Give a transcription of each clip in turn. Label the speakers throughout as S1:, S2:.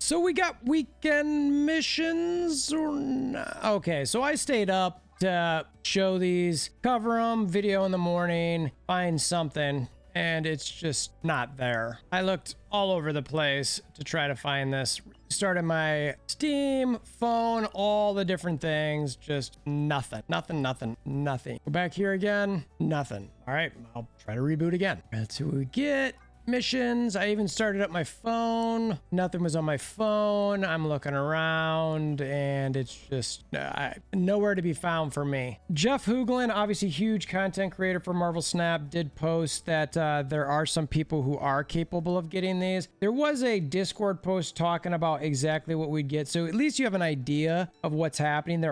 S1: So we got weekend missions or not? Okay, so I stayed up to show these, cover them, video in the morning, find something, and it's just not there. I looked all over the place to try to find this. Started my Steam, phone, all the different things, just nothing. Go back here again, nothing. All right, I'll try to reboot again. That's who we get. Missions. I even started up my phone. Nothing was on my phone. I'm looking around and it's just nowhere to be found for me. Jeff Hooglin, obviously huge content creator for Marvel Snap, did post that there are some people who are capable of getting these. There was a Discord post talking about exactly what we'd get, so at least you have an idea of what's happening.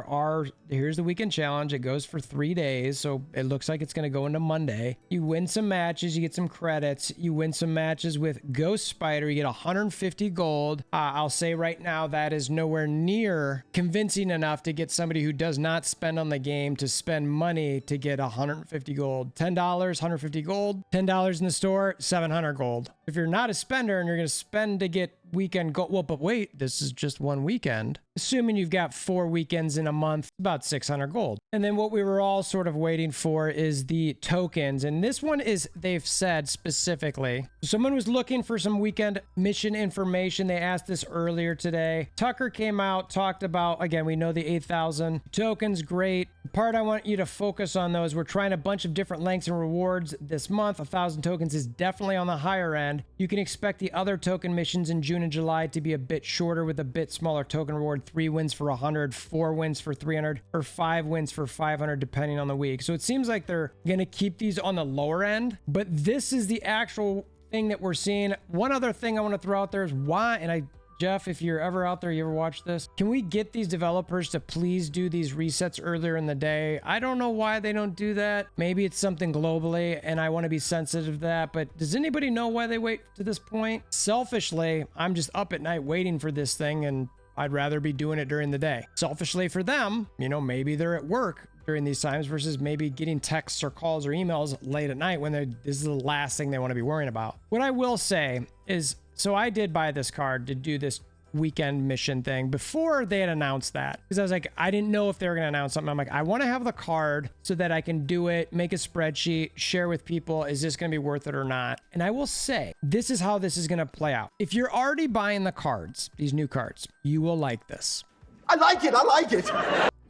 S1: Here's the weekend challenge. It goes for 3 days, so it looks like it's going to go into Monday. You win some matches, you get some credits, you win some matches with Ghost Spider, you get 150 gold. I'll say right now that is nowhere near convincing enough to get somebody who does not spend on the game to spend money to get 150 gold. $10, 150 gold. $10 in the store, 700 gold. If you're not a spender and you're going to spend to get weekend gold, well, but wait, this is just one weekend. Assuming you've got 4 weekends in a month, about 600 gold. And then what we were all sort of waiting for is the tokens. And this one is, they've said specifically, someone was looking for some weekend mission information. They asked this earlier today. Tucker came out, talked about, again, we know the 8,000 tokens, great. The part I want you to focus on though is we're trying a bunch of different lengths and rewards this month. 1,000 tokens is definitely on the higher end. You can expect the other token missions in June and July to be a bit shorter with a bit smaller token reward. 3 wins for 100, 4 wins for 300, or 5 wins for 500 depending on the week. So it seems like they're gonna keep these on the lower end, but this is the actual thing that we're seeing. One other thing I want to throw out there is why, and Jeff, if you're ever out there, you ever watch this, can we get these developers to please do these resets earlier in the day? I don't know why they don't do that. Maybe it's something globally and I want to be sensitive to that, but does anybody know why they wait to this point? Selfishly, I'm just up at night waiting for this thing and I'd rather be doing it during the day. Selfishly for them, you know, maybe they're at work during these times versus maybe getting texts or calls or emails late at night when this is the last thing they want to be worrying about. What I will say is, so I did buy this card to do this weekend mission thing before they had announced that, because I was like, I didn't know if they were going to announce something. I'm like, I want to have the card so that I can do it, make a spreadsheet, share with people. Is this going to be worth it or not? And I will say, this is how this is going to play out. If you're already buying the cards, these new cards, you will like this.
S2: I like it.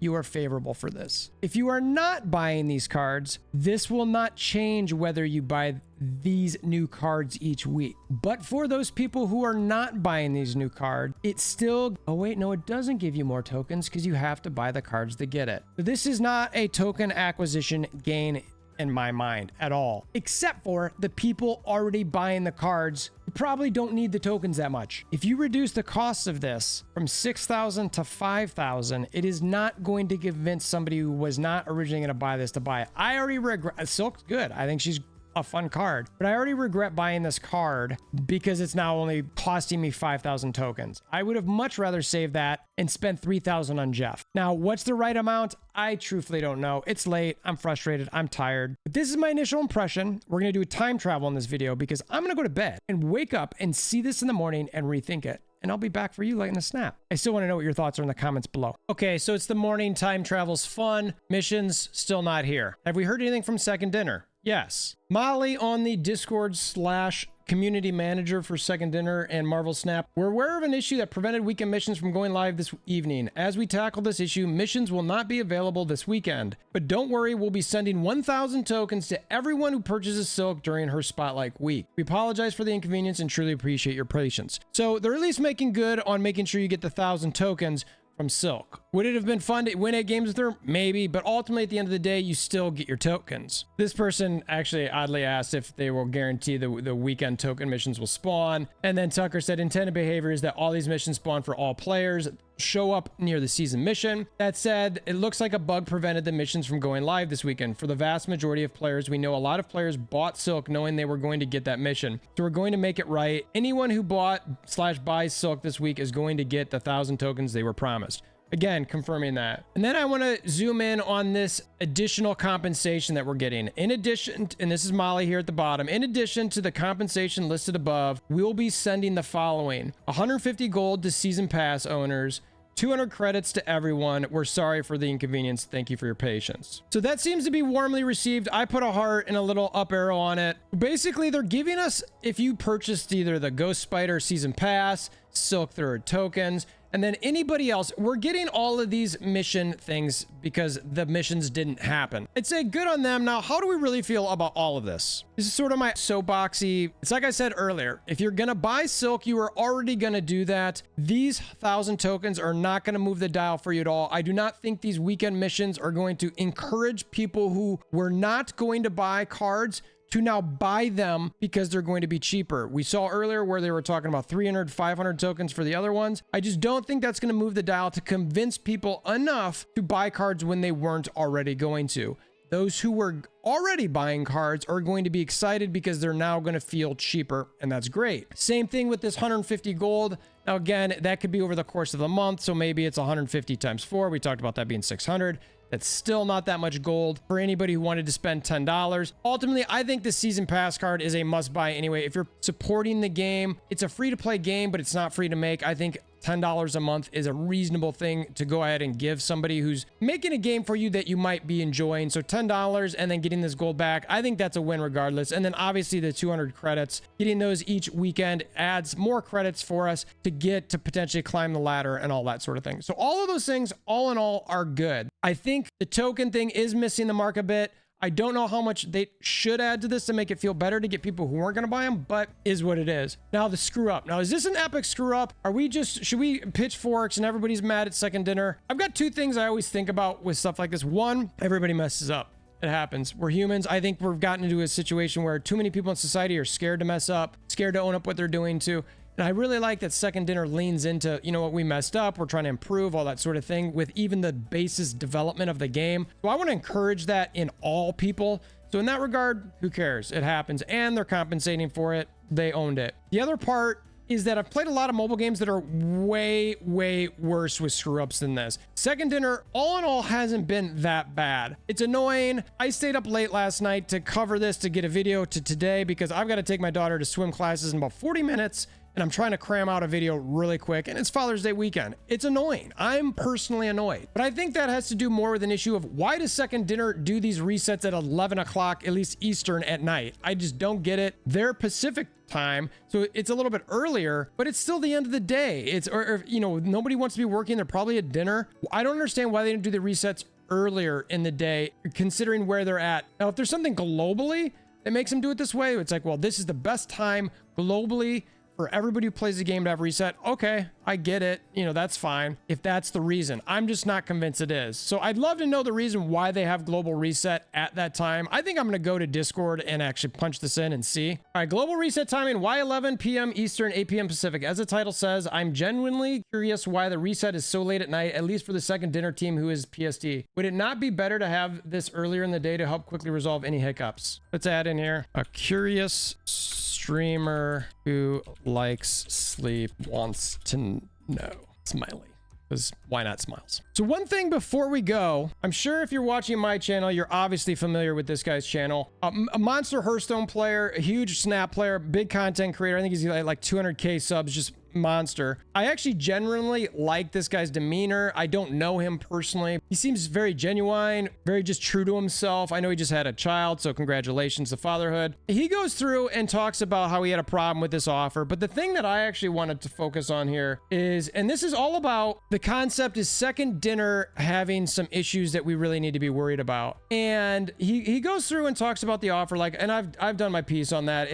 S1: You are favorable for this. If you are not buying these cards, this will not change whether you buy these new cards each week. But for those people who are not buying these new cards, it's still, oh wait, no, it doesn't give you more tokens because you have to buy the cards to get it. So this is not a token acquisition gain in my mind at all, except for the people already buying the cards who probably don't need the tokens that much. If you reduce the cost of this from 6,000 to 5,000, it is not going to convince somebody who was not originally going to buy this to buy it. I already regret, Silk's good. I think she's a fun card, but I already regret buying this card because it's now only costing me 5,000 tokens. I would have much rather saved that and spent 3,000 on Jeff. Now, what's the right amount? I truthfully don't know. It's late. I'm frustrated. I'm tired. But this is my initial impression. We're going to do a time travel in this video because I'm going to go to bed and wake up and see this in the morning and rethink it. And I'll be back for you like in a snap. I still want to know what your thoughts are in the comments below. Okay, so it's the morning. Time travel's fun. Missions still not here. Have we heard anything from Second Dinner? Yes. Molly on the Discord / community manager for Second Dinner and Marvel Snap. We're aware of an issue that prevented weekend missions from going live this evening. As we tackle this issue, missions will not be available this weekend. But don't worry, we'll be sending 1,000 tokens to everyone who purchases Silk during her Spotlight week. We apologize for the inconvenience and truly appreciate your patience. So they're at least making good on making sure you get the 1,000 tokens from Silk. Would it have been fun to win 8 games with her? Maybe, but ultimately at the end of the day, you still get your tokens. This person actually oddly asked if they will guarantee the weekend token missions will spawn. And then Tucker said intended behavior is that all these missions spawn for all players, show up near the season mission. That said, it looks like a bug prevented the missions from going live this weekend. For the vast majority of players, we know a lot of players bought Silk knowing they were going to get that mission. So we're going to make it right. Anyone who bought / buys Silk this week is going to get the 1,000 tokens they were promised. Again, confirming that. And then I want to zoom in on this additional compensation that we're getting. In addition, and this is Molly here at the bottom, in addition to the compensation listed above, we'll be sending the following: 150 gold to season pass owners, 200 credits to everyone. We're sorry for the inconvenience. Thank you for your patience. So that seems to be warmly received. I put a heart and a little up arrow on it. Basically, they're giving us, if you purchased either the Ghost Spider season pass, Silk Third tokens, and then anybody else, we're getting all of these mission things because the missions didn't happen. I'd say good on them. Now, how do we really feel about all of this? This is sort of my soapboxy. It's like I said earlier, if you're gonna buy Silk, you are already gonna do that. These 1,000 tokens are not gonna move the dial for you at all. I do not think these weekend missions are going to encourage people who were not going to buy cards to now buy them because they're going to be cheaper. We saw earlier where they were talking about 300, 500 tokens for the other ones. I just don't think that's going to move the dial to convince people enough to buy cards when they weren't already going to. Those who were already buying cards are going to be excited because they're now going to feel cheaper, and that's great. Same thing with this 150 gold. Now, again, that could be over the course of the month, so maybe it's 150 times 4. We talked about that being 600. That's still not that much gold for anybody who wanted to spend $10. Ultimately, I think the season pass card is a must buy anyway. If you're supporting the game, it's a free to play game, but it's not free to make. I think $10 a month is a reasonable thing to go ahead and give somebody who's making a game for you that you might be enjoying. So $10 and then getting this gold back, I think that's a win regardless. And then obviously the 200 credits, getting those each weekend adds more credits for us to get to potentially climb the ladder and all that sort of thing. So all of those things, all in all, are good. I think the token thing is missing the mark a bit. I don't know how much they should add to this to make it feel better to get people who weren't going to buy them, but is what it is. Now, the screw up. Now, is this an epic screw up? Should we pitchforks and everybody's mad at second dinner? I've got two things I always think about with stuff like this. One, everybody messes up. It happens. We're humans. I think we've gotten into a situation where too many people in society are scared to mess up, scared to own up what they're doing to. And I really like that second dinner leans into, you know what, we messed up, we're trying to improve, all that sort of thing, with even the basis development of the game. So I want to encourage that in all people. So in that regard, who cares? It happens, and they're compensating for it. They owned it. The other part is that I've played a lot of mobile games that are way, way worse with screw ups than this. Second dinner, all in all, hasn't been that bad. It's annoying. I stayed up late last night to cover this, to get a video to today, because I've got to take my daughter to swim classes in about 40 minutes. And I'm trying to cram out a video really quick, and it's Father's Day weekend. It's annoying. I'm personally annoyed. But I think that has to do more with an issue of why does second dinner do these resets at 11 o'clock, at least Eastern, at night? I just don't get it. They're Pacific time, so it's a little bit earlier, but it's still the end of the day. It's, or you know, nobody wants to be working. They're probably at dinner. I don't understand why they didn't do the resets earlier in the day, considering where they're at. Now, if there's something globally that makes them do it this way, it's like, well, this is the best time globally for everybody who plays the game to have reset. Okay, I get it. You know, that's fine if that's the reason. I'm just not convinced it is. So I'd love to know the reason why they have global reset at that time. I think I'm going to go to Discord and actually punch this in and see. All right, global reset timing, why 11 p.m. Eastern, 8 p.m. Pacific. As the title says, I'm genuinely curious why the reset is so late at night, at least for the second dinner team who is PSD. Would it not be better to have this earlier in the day to help quickly resolve any hiccups? Let's add in here a curious streamer who likes sleep wants to know. Smiley. Because why not smiles? So one thing before we go, I'm sure if you're watching my channel, you're obviously familiar with this guy's channel. A monster Hearthstone player, a huge Snap player, big content creator. I think he's like 200K subs, just monster. I actually genuinely like this guy's demeanor. I don't know him personally. He seems very genuine, very just true to himself. I know he just had a child, so congratulations to fatherhood. He goes through and talks about how he had a problem with this offer, but the thing that I actually wanted to focus on here is, and this is all about, the concept is second dinner having some issues that we really need to be worried about. And he goes through and talks about the offer, like, and I've done my piece on that.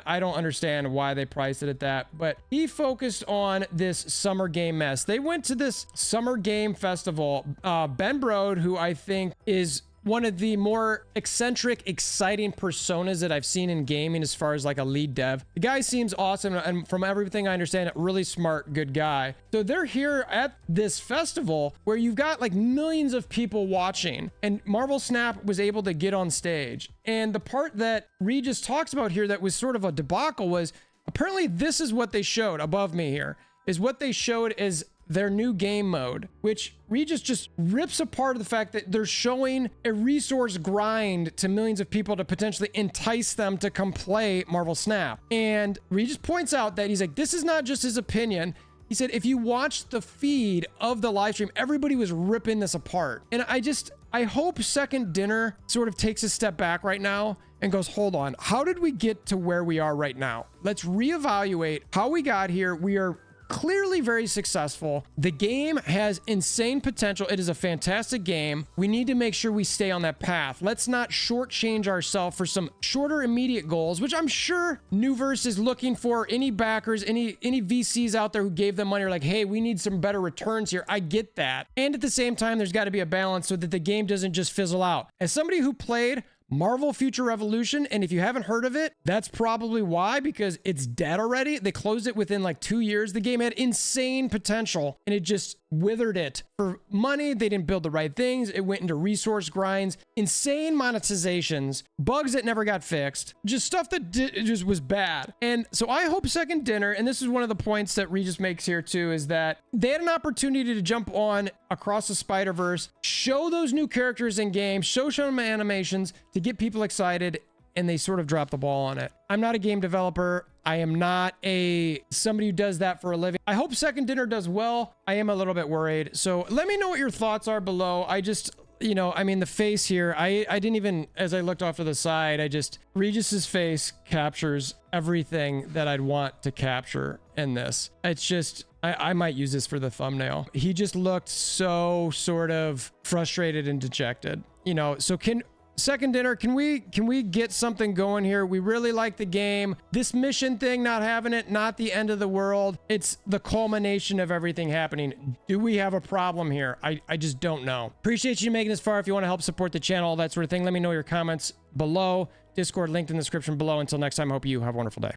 S1: I don't understand why they priced it at that, but he focused on this summer game mess. They went to this summer game festival. Ben Brode, who I think is one of the more eccentric, exciting personas that I've seen in gaming as far as like a lead dev. The guy seems awesome, and from everything I understand, a really smart, good guy. So they're here at this festival where you've got like millions of people watching, and Marvel Snap was able to get on stage. And the part that Regis talks about here that was sort of a debacle was, apparently this is what they showed above me here, is what they showed is their new game mode, which Regis just rips apart the fact that they're showing a resource grind to millions of people to potentially entice them to come play Marvel Snap. And Regis points out that he's like, this is not just his opinion. He said, if you watch the feed of the live stream, everybody was ripping this apart. And I hope Second Dinner sort of takes a step back right now and goes, hold on, how did we get to where we are right now? Let's reevaluate how we got here. We are clearly very successful. The game has insane potential. It is a fantastic game. We need to make sure we stay on that path. Let's not shortchange ourselves for some shorter immediate goals, which I'm sure Newverse is looking for. Any backers, any VCs out there who gave them money are like, hey, we need some better returns here. I get that. And at the same time, there's got to be a balance so that the game doesn't just fizzle out. As somebody who played Marvel Future Revolution, and if you haven't heard of it, that's probably why, because it's dead already. They closed it within like 2 years. The game had insane potential and it just withered it for money. They didn't build the right things. It went into resource grinds, insane monetizations, bugs that never got fixed, just stuff that just was bad. And so I hope Second Dinner, and this is one of the points that Regis makes here too, is that they had an opportunity to jump on Across the Spider-Verse, show those new characters in game, show them animations to get people excited, and they sort of dropped the ball on it. I'm not a game developer. I am not somebody who does that for a living. I hope Second Dinner does well. I am a little bit worried. So let me know what your thoughts are below. I just, I mean, the face here, I didn't even, as I looked off to the side, Regis's face captures everything that I'd want to capture in this. It's just, I might use this for the thumbnail. He just looked so sort of frustrated and dejected, so Second Dinner, can we get something going here? We really like the game. This mission thing, not having it, not the end of the world. It's the culmination of everything happening. Do we have a problem here? I just don't know. Appreciate you making this far. If you want to help support the channel, all that sort of thing, let me know your comments below. Discord linked in the description below. Until next time, I hope you have a wonderful day.